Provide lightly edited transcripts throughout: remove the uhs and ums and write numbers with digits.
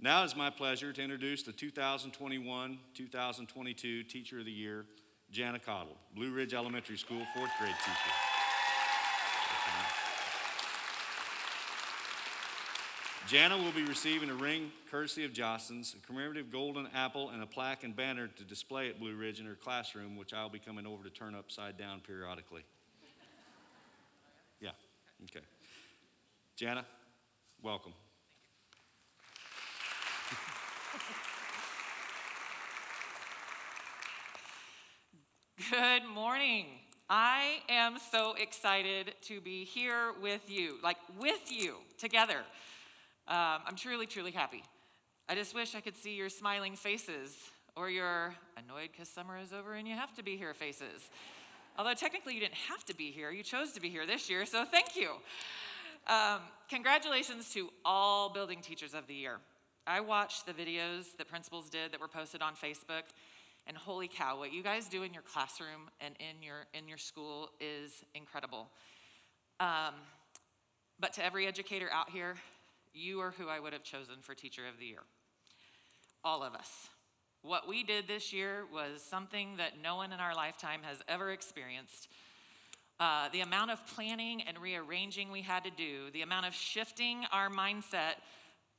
Now it's my pleasure to introduce the 2021-2022 Teacher of the Year, Jana Caudle, Blue Ridge Elementary School, 4th grade teacher. Jana will be receiving a ring courtesy of Jostens, a commemorative golden apple, and a plaque and banner to display at Blue Ridge in her classroom, which I'll be coming over to turn upside down periodically. Yeah, okay. Jana, welcome. Good morning. I am so excited to be here with you, together. I'm truly, truly happy. I just wish I could see your smiling faces or your annoyed because summer is over and you have to be here faces. Although technically you didn't have to be here, you chose to be here this year, so thank you. Congratulations to all building teachers of the year. I watched the videos that principals did that were posted on Facebook, and holy cow, what you guys do in your classroom and in your school is incredible. But to every educator out here, you are who I would have chosen for Teacher of the Year. All of us. What we did this year was something that no one in our lifetime has ever experienced. The amount of planning and rearranging we had to do, the amount of shifting our mindset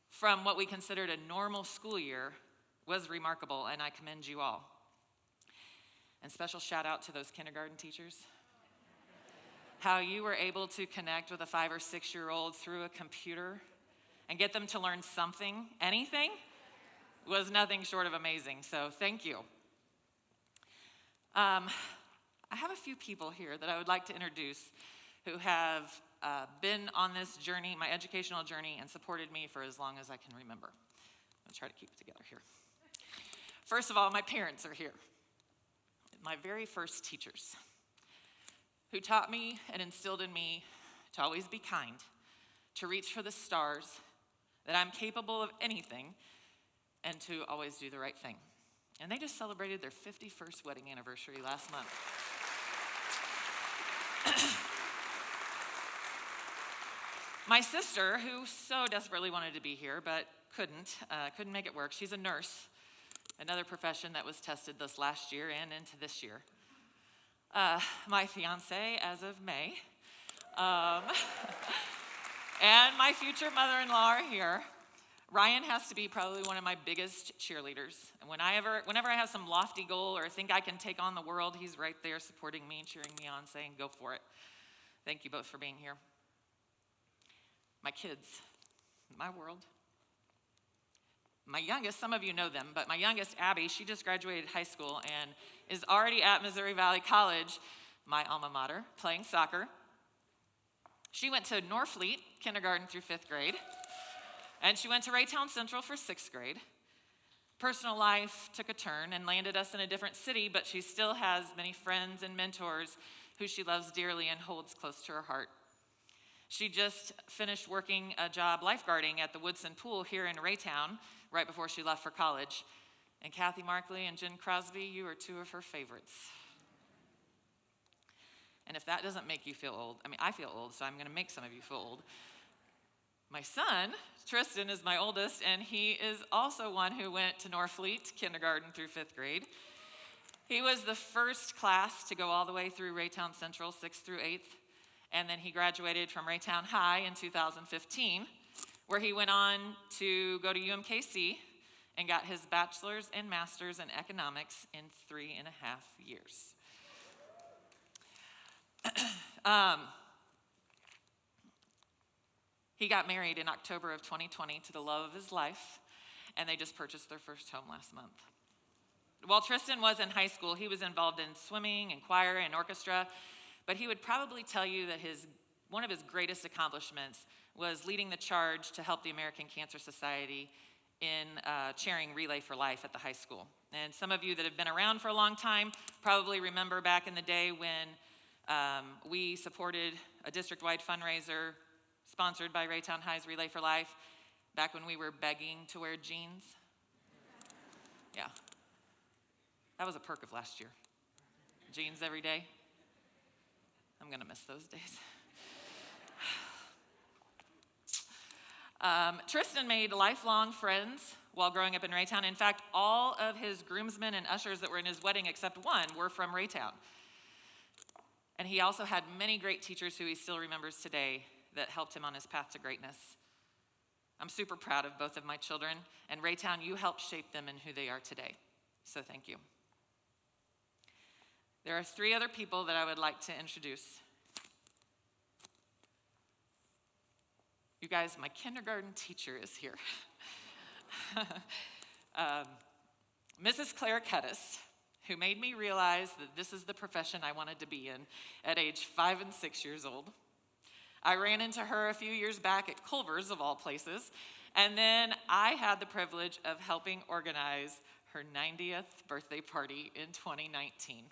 from what we considered a normal school year was remarkable, and I commend you all. And special shout out to those kindergarten teachers. How you were able to connect with a 5 or 6 year old through a computer and get them to learn something, anything, was nothing short of amazing. So thank you. I have a few people here that I would like to introduce who have been on this journey, my educational journey, and supported me for as long as I can remember. I'm gonna try to keep it together here. First of all, my parents are here. My very first teachers who taught me and instilled in me to always be kind, to reach for the stars, that I'm capable of anything, and to always do the right thing. And they just celebrated their 51st wedding anniversary last month. My sister, who so desperately wanted to be here but couldn't make it work, she's a nurse, another profession that was tested this last year and into this year. My fiance as of May, and my future mother-in-law are here. Ryan has to be probably one of my biggest cheerleaders. And whenever I have some lofty goal or think I can take on the world, he's right there supporting me, cheering me on, saying, go for it. Thank you both for being here. My kids, my world. My youngest, some of you know them, but my youngest, Abby, she just graduated high school and is already at Missouri Valley College, my alma mater, playing soccer. She went to Norfleet, kindergarten through 5th grade, and she went to Raytown Central for 6th grade. Personal life took a turn and landed us in a different city, but she still has many friends and mentors who she loves dearly and holds close to her heart. She just finished working a job lifeguarding at the Woodson Pool here in Raytown right before she left for college. And Kathy Markley and Jen Crosby, you are two of her favorites. And if that doesn't make you feel old, I feel old, so I'm going to make some of you feel old. My son, Tristan, is my oldest, and he is also one who went to Norfleet, kindergarten through 5th grade. He was the first class to go all the way through Raytown Central, 6th through 8th. And then he graduated from Raytown High in 2015, where he went on to go to UMKC and got his bachelor's and master's in economics in 3.5 years. He got married in October of 2020 to the love of his life, and they just purchased their first home last month. While Tristan was in high school, he was involved in swimming and choir and orchestra, but he would probably tell you that one of his greatest accomplishments was leading the charge to help the American Cancer Society in chairing Relay for Life at the high school. And some of you that have been around for a long time probably remember back in the day when we supported a district-wide fundraiser sponsored by Raytown High's Relay for Life, back when we were begging to wear jeans. Yeah, that was a perk of last year. Jeans every day. I'm gonna miss those days. Tristan made lifelong friends while growing up in Raytown. In fact, all of his groomsmen and ushers that were in his wedding, except one, were from Raytown. And he also had many great teachers who he still remembers today that helped him on his path to greatness. I'm super proud of both of my children, and Raytown, you helped shape them in who they are today. So thank you. There are 3 other people that I would like to introduce. You guys, my kindergarten teacher is here. Mrs. Claire Cudis, who made me realize that this is the profession I wanted to be in at age 5 and 6 years old. I ran into her a few years back at Culver's, of all places, and then I had the privilege of helping organize her 90th birthday party in 2019.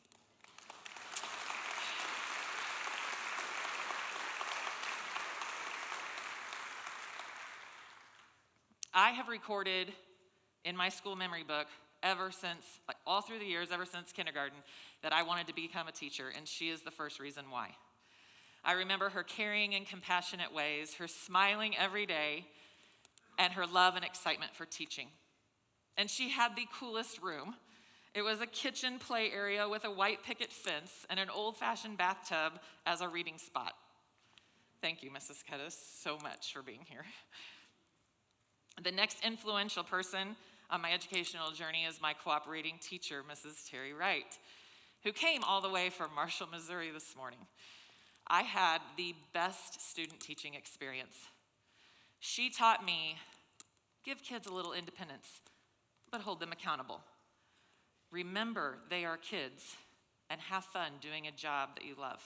I have recorded in my school memory book ever since, like all through the years, ever since kindergarten, that I wanted to become a teacher, and she is the first reason why. I remember her caring and compassionate ways, her smiling every day, and her love and excitement for teaching. And she had the coolest room. It was a kitchen play area with a white picket fence and an old-fashioned bathtub as a reading spot. Thank you, Mrs. Cudis, so much for being here. The next influential person on my educational journey is my cooperating teacher, Mrs. Terry Wright, who came all the way from Marshall, Missouri this morning. I had the best student teaching experience. She taught me, give kids a little independence, but hold them accountable. Remember they are kids, and have fun doing a job that you love.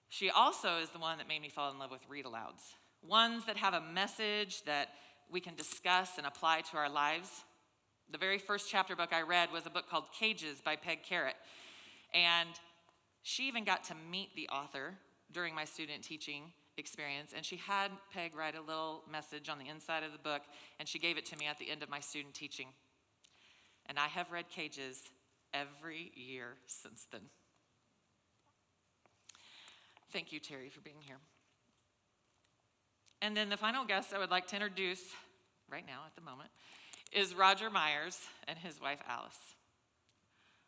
She also is the one that made me fall in love with read-alouds. Ones that have a message that we can discuss and apply to our lives. The very first chapter book I read was a book called Cages by Peg Carrot. And she even got to meet the author during my student teaching experience. And she had Peg write a little message on the inside of the book, and she gave it to me at the end of my student teaching. And I have read Cages every year since then. Thank you, Terry, for being here. And then the final guest I would like to introduce right now at the moment is Roger Myers and his wife, Alice.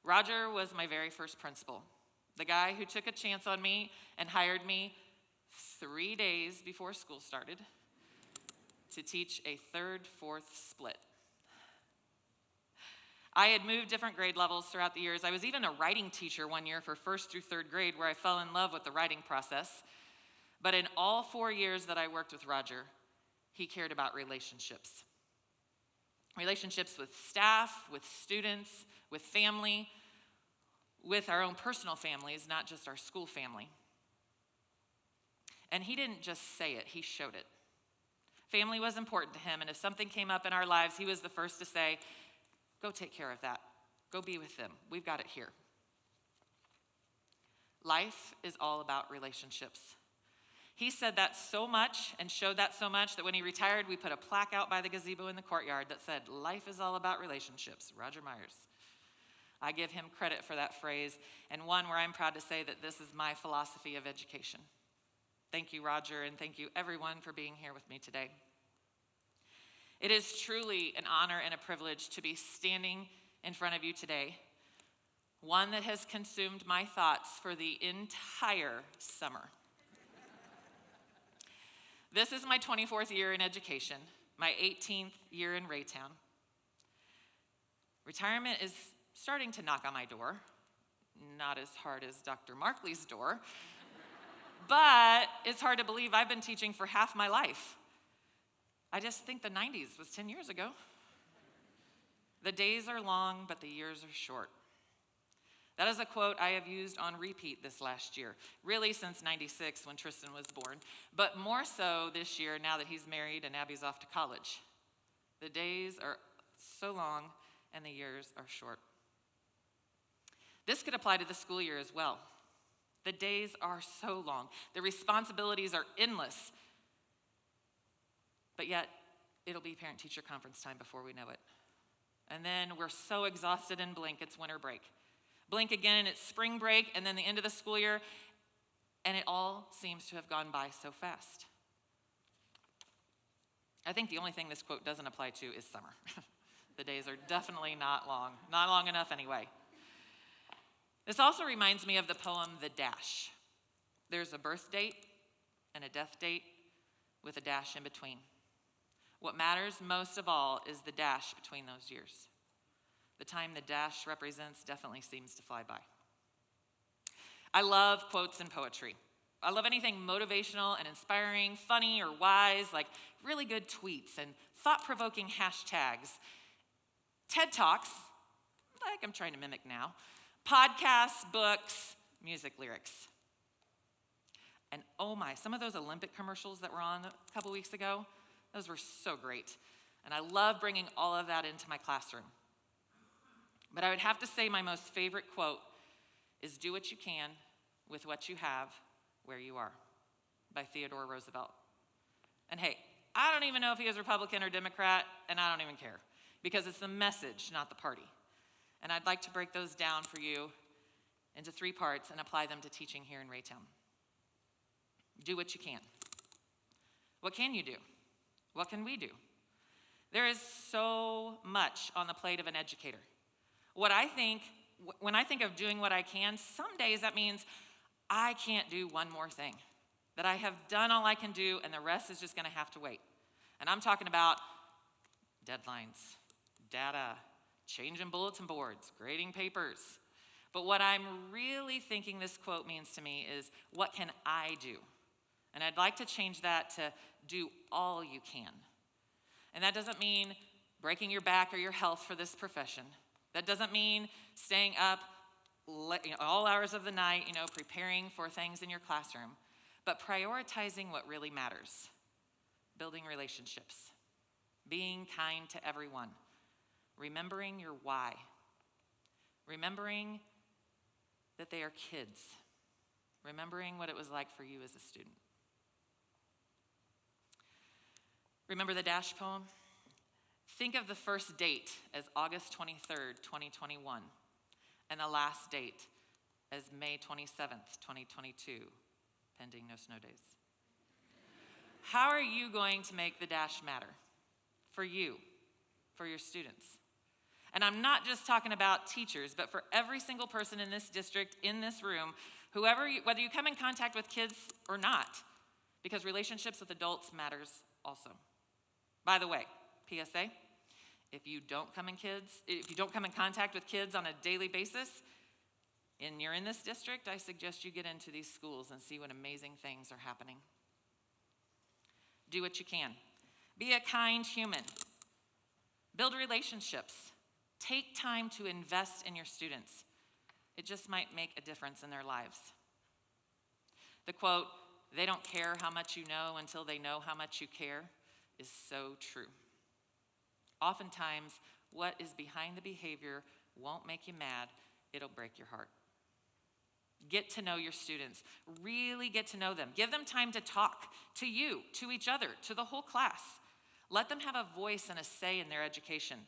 Roger was my very first principal, the guy who took a chance on me and hired me 3 days before school started to teach a 3rd-4th split. I had moved different grade levels throughout the years. I was even a writing teacher one year for 1st through 3rd grade, where I fell in love with the writing process. But in all 4 years that I worked with Roger, he cared about relationships. Relationships with staff, with students, with family, with our own personal families, not just our school family. And he didn't just say it, he showed it. Family was important to him, and if something came up in our lives, he was the first to say, go take care of that. Go be with them. We've got it here. Life is all about relationships. He said that so much and showed that so much that when he retired, we put a plaque out by the gazebo in the courtyard that said, life is all about relationships, Roger Myers. I give him credit for that phrase, and one where I'm proud to say that this is my philosophy of education. Thank you, Roger, and thank you, everyone, for being here with me today. It is truly an honor and a privilege to be standing in front of you today, one that has consumed my thoughts for the entire summer. This is my 24th year in education, my 18th year in Raytown. Retirement is starting to knock on my door, not as hard as Dr. Markley's door, but it's hard to believe I've been teaching for half my life. I just think the 90s was 10 years ago. The days are long, but the years are short. That is a quote I have used on repeat this last year, really since '96 when Tristan was born, but more so this year now that he's married and Abby's off to college. The days are so long and the years are short. This could apply to the school year as well. The days are so long. The responsibilities are endless. But yet, it'll be parent-teacher conference time before we know it. And then we're so exhausted and blink, it's winter break. Blink again and it's spring break, and then the end of the school year, and it all seems to have gone by so fast. I think the only thing this quote doesn't apply to is summer. The days are definitely not long enough anyway. This also reminds me of the poem The Dash. There's a birth date and a death date with a dash in between. What matters most of all is the dash between those years. The time the dash represents definitely seems to fly by. I love quotes and poetry. I love anything motivational and inspiring, funny or wise, like really good tweets and thought-provoking hashtags. TED Talks, like I'm trying to mimic now, podcasts, books, music lyrics. And oh my, some of those Olympic commercials that were on a couple weeks ago, those were so great. And I love bringing all of that into my classroom. But I would have to say my most favorite quote is "Do what you can with what you have where you are" by Theodore Roosevelt. And hey, I don't even know if he was Republican or Democrat, and I don't even care, because it's the message, not the party. And I'd like to break those down for you into 3 parts and apply them to teaching here in Raytown. Do what you can. What can you do? What can we do? There is so much on the plate of an educator. When I think of doing what I can, some days that means I can't do one more thing, that I have done all I can do and the rest is just going to have to wait. And I'm talking about deadlines, data, changing bulletin boards, grading papers. But what I'm really thinking this quote means to me is, what can I do? And I'd like to change that to do all you can. And that doesn't mean breaking your back or your health for this profession. That doesn't mean staying up all hours of the night, preparing for things in your classroom, but prioritizing what really matters. Building relationships, being kind to everyone, remembering your why, remembering that they are kids, remembering what it was like for you as a student. Remember the Dash poem? Think of the first date as August 23rd, 2021, and the last date as May 27th, 2022, pending no snow days. How are you going to make the Dash matter? For you, for your students. And I'm not just talking about teachers, but for every single person in this district, in this room, whether you come in contact with kids or not, because relationships with adults matters also. By the way, PSA, if you don't come in contact with kids on a daily basis, and you're in this district, I suggest you get into these schools and see what amazing things are happening. Do what you can. Be a kind human. Build relationships. Take time to invest in your students. It just might make a difference in their lives. The quote, "They don't care how much you know until they know how much you care," is so true. Oftentimes, what is behind the behavior won't make you mad, it'll break your heart. Get to know your students. Really get to know them. Give them time to talk to you, to each other, to the whole class. Let them have a voice and a say in their education.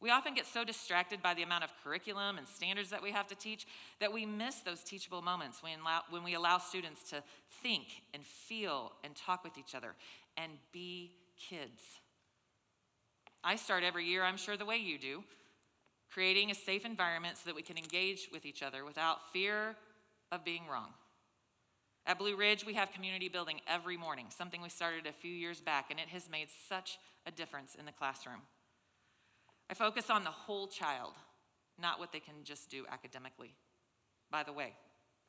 We often get so distracted by the amount of curriculum and standards that we have to teach that we miss those teachable moments when we allow students to think and feel and talk with each other and be kids. I start every year, I'm sure the way you do, creating a safe environment so that we can engage with each other without fear of being wrong. At Blue Ridge, we have community building every morning, something we started a few years back, and it has made such a difference in the classroom. I focus on the whole child, not what they can just do academically. By the way,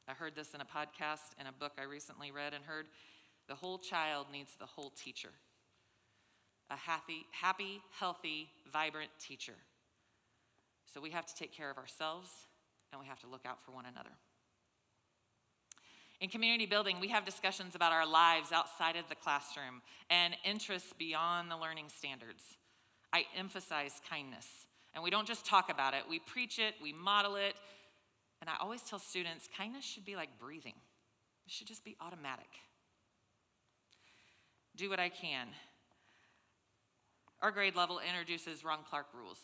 I heard this in a podcast and a book I recently read and heard, the whole child needs the whole teacher. A happy, healthy, vibrant teacher. So we have to take care of ourselves and we have to look out for one another. In community building, we have discussions about our lives outside of the classroom and interests beyond the learning standards. I emphasize kindness, and we don't just talk about it, we preach it, we model it, and I always tell students, kindness should be like breathing. It should just be automatic. Do what I can. Our grade level introduces Ron-Clark rules.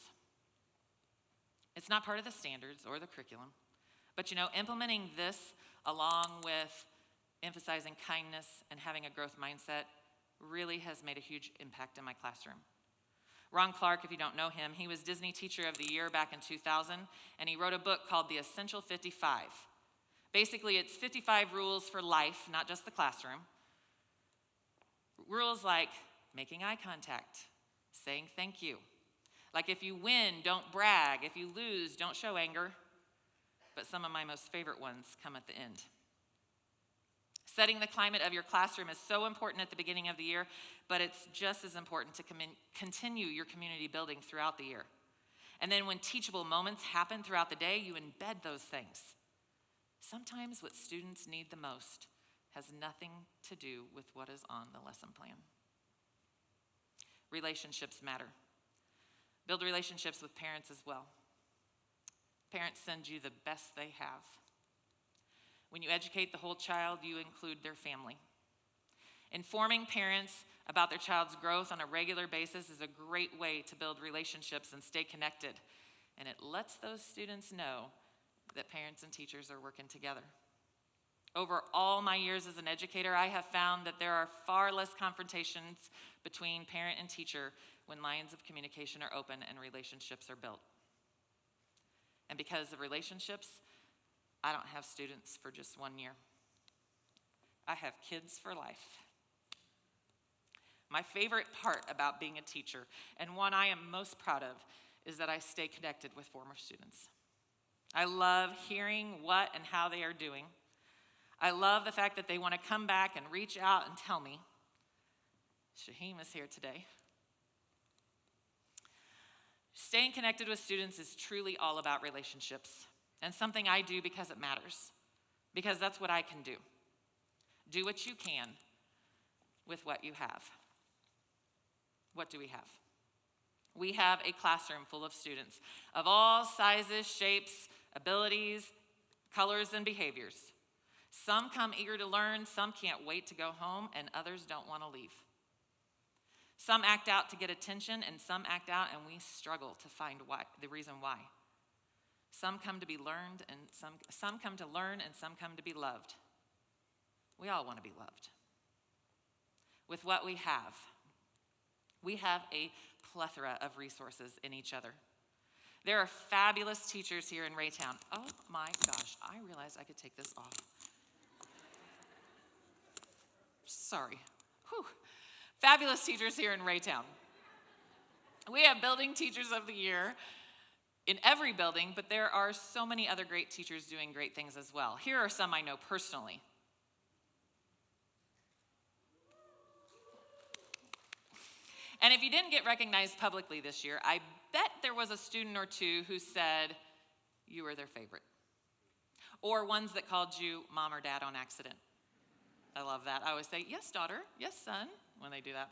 It's not part of the standards or the curriculum, but implementing this along with emphasizing kindness and having a growth mindset really has made a huge impact in my classroom. Ron Clark, if you don't know him, he was Disney Teacher of the Year back in 2000, and he wrote a book called The Essential 55. Basically, it's 55 rules for life, not just the classroom. Rules like making eye contact, saying thank you. Like if you win, don't brag. If you lose, don't show anger. But some of my most favorite ones come at the end. Setting the climate of your classroom is so important at the beginning of the year, but it's just as important to continue your community building throughout the year. And then when teachable moments happen throughout the day, you embed those things. Sometimes what students need the most has nothing to do with what is on the lesson plan. Relationships matter. Build relationships with parents as well. Parents send you the best they have. When you educate the whole child, you include their family. Informing parents about their child's growth on a regular basis is a great way to build relationships and stay connected. And it lets those students know that parents and teachers are working together. Over all my years as an educator, I have found that there are far less confrontations between parent and teacher when lines of communication are open and relationships are built. And because of relationships, I don't have students for just 1 year. I have kids for life. My favorite part about being a teacher, and one I am most proud of, is that I stay connected with former students. I love hearing what and how they are doing. I love the fact that they want to come back and reach out and tell me. Shaheem is here today. Staying connected with students is truly all about relationships, and something I do because it matters, because that's what I can do. Do what you can with what you have. What do we have? We have a classroom full of students of all sizes, shapes, abilities, colors, and behaviors. Some come eager to learn, some can't wait to go home, and others don't want to leave. Some act out to get attention, and some act out, and we struggle to find the reason why. Some come to be learned, and some come to learn, and some come to be loved. We all want to be loved. With what we have a plethora of resources in each other. There are fabulous teachers here in Raytown. Oh my gosh, I realized I could take this off. Sorry. Whew. Fabulous teachers here in Raytown. We have building teachers of the year in every building, but there are so many other great teachers doing great things as well. Here are some I know personally. And if you didn't get recognized publicly this year, I bet there was a student or two who said you were their favorite. Or ones that called you mom or dad on accident. I love that. I always say, yes, daughter, yes, son, when they do that.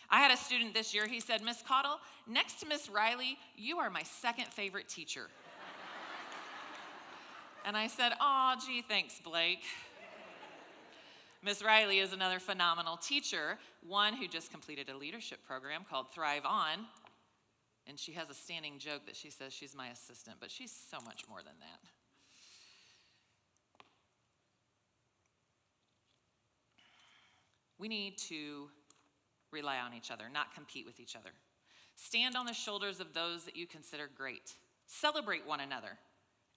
I had a student this year, he said, Miss Caudle, next to Miss Riley, you are my second favorite teacher. And I said, oh, gee, thanks, Blake. Miss Riley is another phenomenal teacher, one who just completed a leadership program called Thrive On. And she has a standing joke that she says she's my assistant, but she's so much more than that. We need to rely on each other, not compete with each other. Stand on the shoulders of those that you consider great. Celebrate one another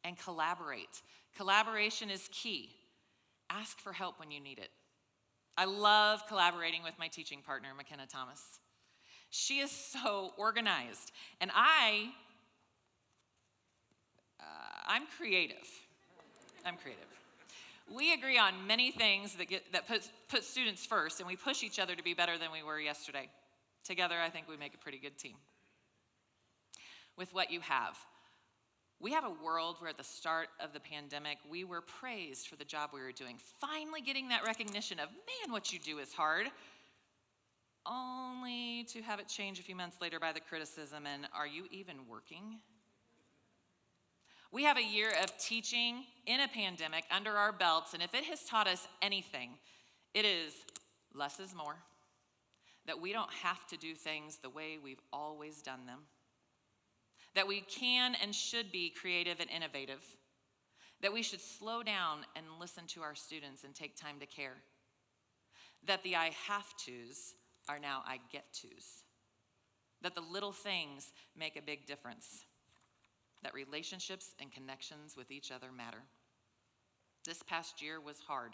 and collaborate. Collaboration is key. Ask for help when you need it. I love collaborating with my teaching partner, McKenna Thomas. She is so organized, and I'm creative. I'm creative. We agree on many things that put students first, and we push each other to be better than we were yesterday. Together, I think we make a pretty good team. With what you have. We have a world where at the start of the pandemic, we were praised for the job we were doing. Finally getting that recognition of, man, what you do is hard. Only to have it change a few months later by the criticism, and are you even working? We have a year of teaching in a pandemic under our belts, and if it has taught us anything, it is less is more. That we don't have to do things the way we've always done them. That we can and should be creative and innovative. That we should slow down and listen to our students and take time to care. That the I have to's are now I get to's. That the little things make a big difference. That relationships and connections with each other matter. This past year was hard.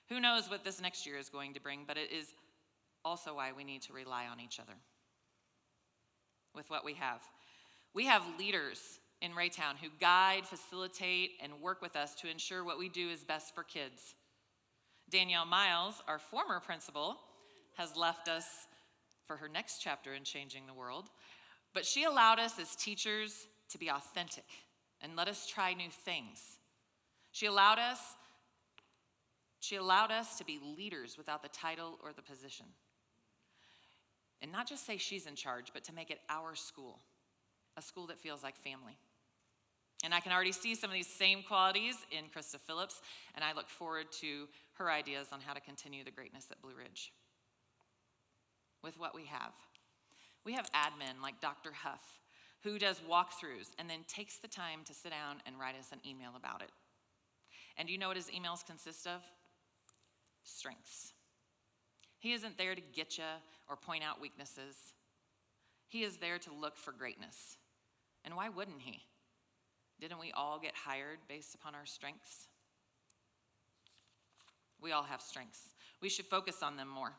Who knows what this next year is going to bring, but it is also why we need to rely on each other with what we have. We have leaders in Raytown who guide, facilitate, and work with us to ensure what we do is best for kids. Danielle Miles, our former principal, has left us for her next chapter in changing the world, but she allowed us as teachers to be authentic and let us try new things. She allowed us to be leaders without the title or the position. And not just say she's in charge, but to make it our school, a school that feels like family. And I can already see some of these same qualities in Krista Phillips, and I look forward to her ideas on how to continue the greatness at Blue Ridge. With what we have admin like Dr. Huff, who does walkthroughs and then takes the time to sit down and write us an email about it. And you know what his emails consist of? Strengths. He isn't there to get you or point out weaknesses. He is there to look for greatness. And why wouldn't he? Didn't we all get hired based upon our strengths? We all have strengths. We should focus on them more.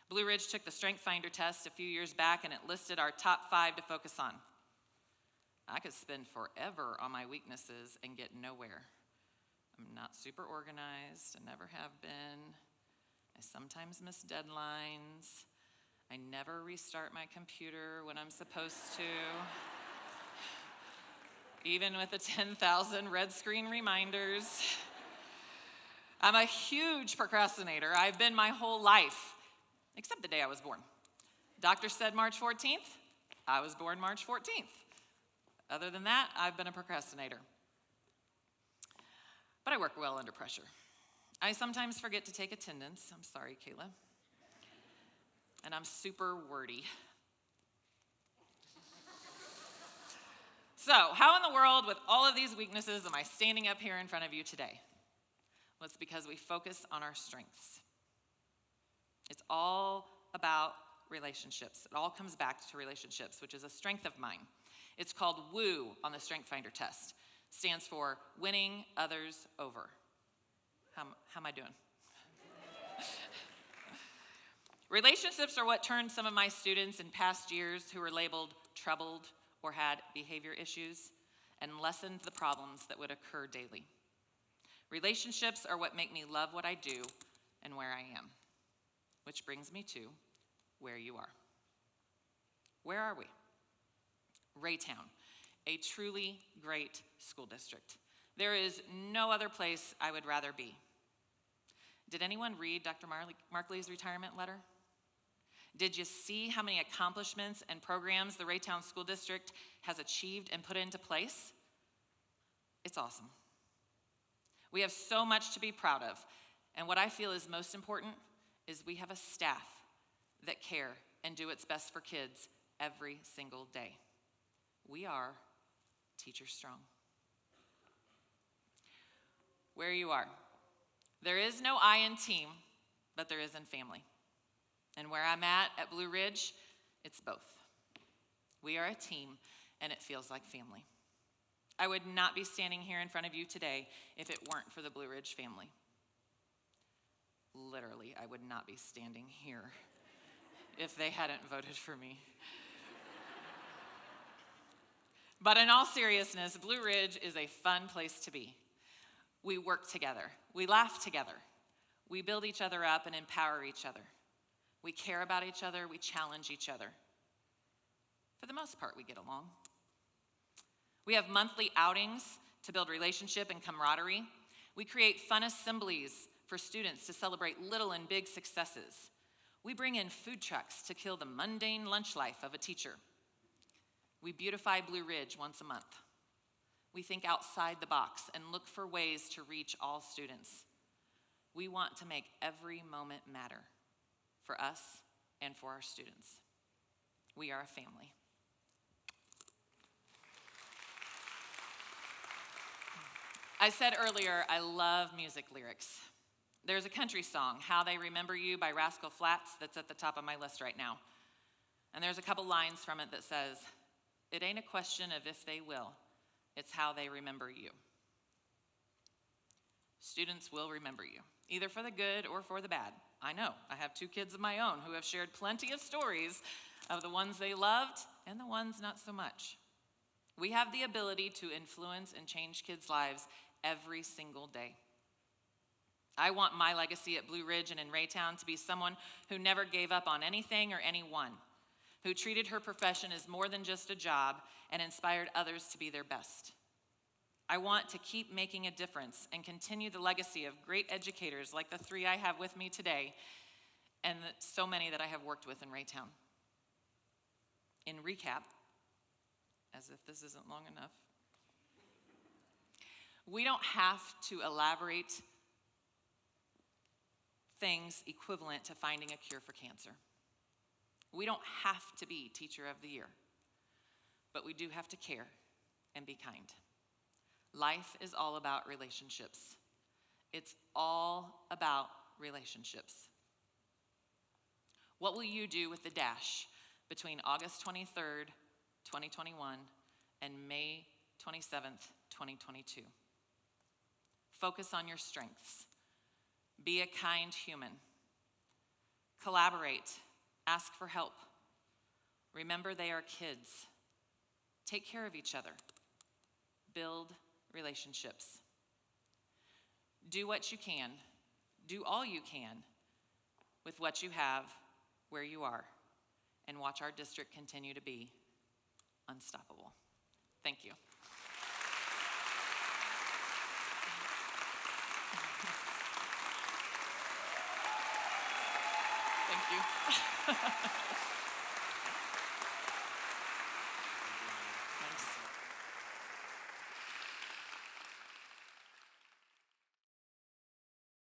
Blue Ridge took the Strength Finder test a few years back, and it listed our top 5 to focus on. I could spend forever on my weaknesses and get nowhere. I'm not super organized. I never have been. I sometimes miss deadlines. I never restart my computer when I'm supposed to. Even with the 10,000 red screen reminders. I'm a huge procrastinator. I've been my whole life, except the day I was born. Doctor said March 14th. I was born March 14th. Other than that, I've been a procrastinator. But I work well under pressure. I sometimes forget to take attendance. I'm sorry, Kayla. And I'm super wordy. So, how in the world, with all of these weaknesses, am I standing up here in front of you today? Well, it's because we focus on our strengths. It's all about relationships. It all comes back to relationships, which is a strength of mine. It's called WOO on the Strength Finder test. Stands for winning others over. How am I doing? Relationships are what turned some of my students in past years who were labeled troubled or had behavior issues and lessened the problems that would occur daily. Relationships are what make me love what I do and where I am. Which brings me to where you are. Where are we? Raytown, a truly great school district. There is no other place I would rather be. Did anyone read Dr. Markley's retirement letter? Did you see how many accomplishments and programs the Raytown School District has achieved and put into place? It's awesome. We have so much to be proud of. And what I feel is most important is we have a staff that care and do what's best for kids every single day. We are Teacher Strong. Where you are. There is no I in team, but there is in family. And where I'm at Blue Ridge, it's both. We are a team, and it feels like family. I would not be standing here in front of you today if it weren't for the Blue Ridge family. Literally, I would not be standing here if they hadn't voted for me. But in all seriousness, Blue Ridge is a fun place to be. We work together. We laugh together. We build each other up and empower each other. We care about each other. We challenge each other. For the most part, we get along. We have monthly outings to build relationship and camaraderie. We create fun assemblies for students to celebrate little and big successes. We bring in food trucks to kill the mundane lunch life of a teacher. We beautify Blue Ridge once a month. We think outside the box and look for ways to reach all students. We want to make every moment matter for us and for our students. We are a family. I said earlier, I love music lyrics. There's a country song, How They Remember You by Rascal Flatts, that's at the top of my list right now. And there's a couple lines from it that says, "It ain't a question of if they will, it's how they remember you." Students will remember you, either for the good or for the bad. I know, I have 2 kids of my own who have shared plenty of stories of the ones they loved and the ones not so much. We have the ability to influence and change kids' lives every single day. I want my legacy at Blue Ridge and in Raytown to be someone who never gave up on anything or anyone, who treated her profession as more than just a job and inspired others to be their best. I want to keep making a difference and continue the legacy of great educators like the 3 I have with me today and so many that I have worked with in Raytown. In recap, as if this isn't long enough, we don't have to elaborate things equivalent to finding a cure for cancer. We don't have to be Teacher of the Year, but we do have to care and be kind. Life is all about relationships. It's all about relationships. What will you do with the dash between August 23rd, 2021 and May 27th, 2022? Focus on your strengths. Be a kind human. Collaborate. Ask for help. Remember they are kids. Take care of each other. Build relationships. Do what you can. Do all you can with what you have where you are, and watch our district continue to be unstoppable. Thank you. Thank you.